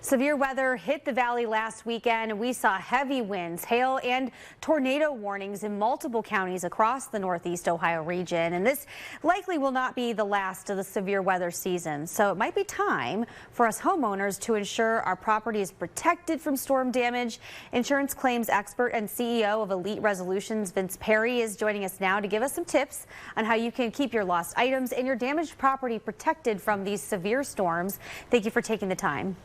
Severe weather hit the valley last weekend, and we saw heavy winds, hail, and tornado warnings in multiple counties across the Northeast Ohio region. And this likely will not be the last of the severe weather season. So it might be time for us homeowners to ensure our property is protected from storm damage. Insurance claims expert and CEO of Elite Resolutions, Perri, is joining us now to give us some tips on how you can keep your lost items and your damaged property protected from these severe storms. Thank you for taking the time.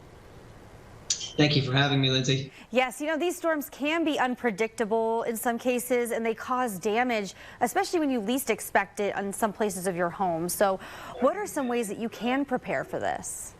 Thank you for having me, Lindsay. Yes, you know, these storms can be unpredictable in some cases, and they cause damage, especially when you least expect it on some places of your home. So what are some ways that you can prepare for this?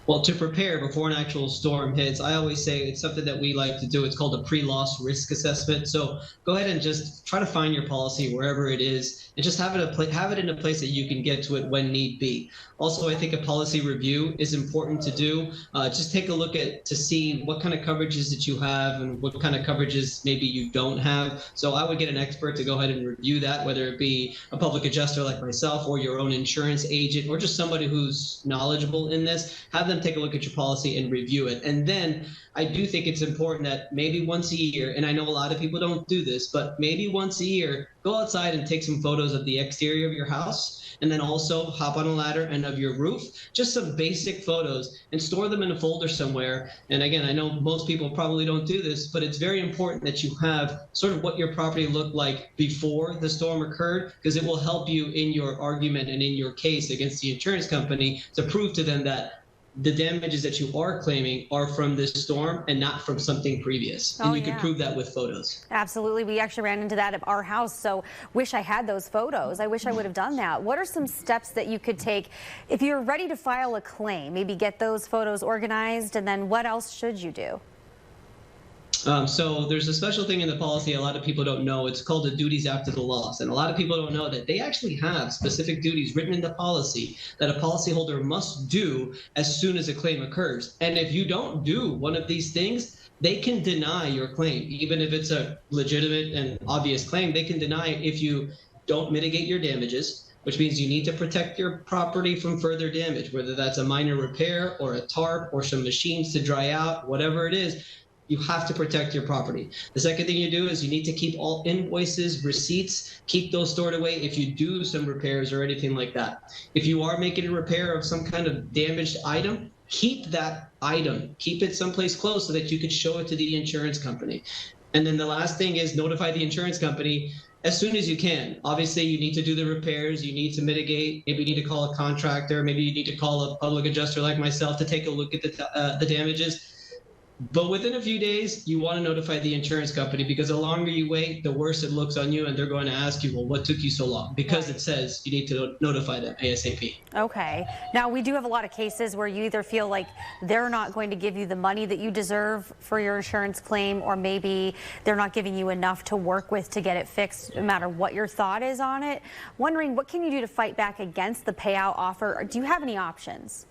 Well, to prepare before an actual storm hits, I always say it's something that we like to do. It's called a pre-loss risk assessment. So go ahead and just try to find your policy wherever it is and just have it in a place that you can get to it when need be. Also, I think a policy review is important to do. Just take a look to see what kind of coverages that you have and what kind of coverages maybe you don't have. So I would get an expert to go ahead and review that, whether it be a public adjuster like myself or your own insurance agent or just somebody who's knowledgeable in this. Have them take a look at your policy and review it. And then I do think it's important that maybe once a year, and I know a lot of people don't do this, but maybe once a year, go outside and take some photos of the exterior of your house, and then also hop on a ladder and of your roof, just some basic photos, and store them in a folder somewhere. And again, I know most people probably don't do this, but it's very important that you have sort of what your property looked like before the storm occurred, because it will help you in your argument and in your case against the insurance company to prove to them that the damages that you are claiming are from this storm and not from something previous. And you can prove that with photos. Absolutely. We actually ran into that at our house, so wish I had those photos. I wish I would have done that. What are some steps that you could take if you're ready to file a claim? Maybe get those photos organized, and then what else should you do? So there's a special thing in the policy a lot of people don't know. It's called the duties after the loss. And a lot of people don't know that they actually have specific duties written in the policy that a policyholder must do as soon as a claim occurs. And if you don't do one of these things, they can deny your claim. Even if it's a legitimate and obvious claim, they can deny it if you don't mitigate your damages, which means you need to protect your property from further damage, whether that's a minor repair or a tarp or some machines to dry out, whatever it is. You have to protect your property. The second thing you do is you need to keep all invoices, receipts, keep those stored away if you do some repairs or anything like that. If you are making a repair of some kind of damaged item, keep that item. Keep it someplace close so that you can show it to the insurance company. And then the last thing is notify the insurance company as soon as you can. Obviously, you need to do the repairs. You need to mitigate. Maybe you need to call a contractor. Maybe you need to call a public adjuster like myself to take a look at the damages. But within a few days, you want to notify the insurance company, because the longer you wait, the worse it looks on you, and they're going to ask you, well, what took you so long? Because it says you need to notify them ASAP. Okay. Now, we do have a lot of cases where you either feel like they're not going to give you the money that you deserve for your insurance claim, or maybe they're not giving you enough to work with to get it fixed, no matter what your thought is on it. Wondering, what can you do to fight back against the payout offer? Or do you have any options?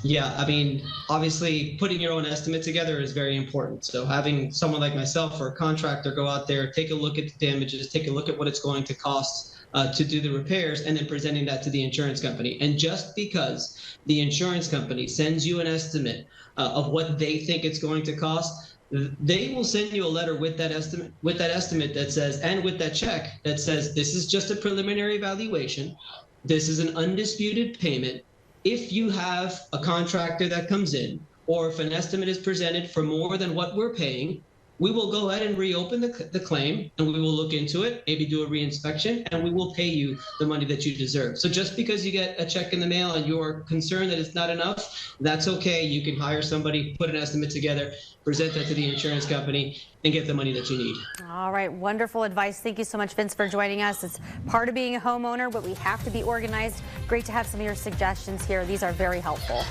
Yeah, I mean, obviously, putting your own estimate together is very important. So having someone like myself or a contractor go out there, take a look at the damages, take a look at what it's going to cost to do the repairs, and then presenting that to the insurance company. And just because the insurance company sends you an estimate of what they think it's going to cost, they will send you a letter with that estimate that says, and with that check that says, this is just a preliminary evaluation. This is an undisputed payment. If you have a contractor that comes in, or if an estimate is presented for more than what we're paying, we will go ahead and reopen the claim, and we will look into it, maybe do a reinspection, and we will pay you the money that you deserve. So just because you get a check in the mail and you're concerned that it's not enough, that's okay. You can hire somebody, put an estimate together, present that to the insurance company, and get the money that you need. All right, wonderful advice. Thank you so much, Vince, for joining us. It's part of being a homeowner, but we have to be organized. Great to have some of your suggestions here. These are very helpful.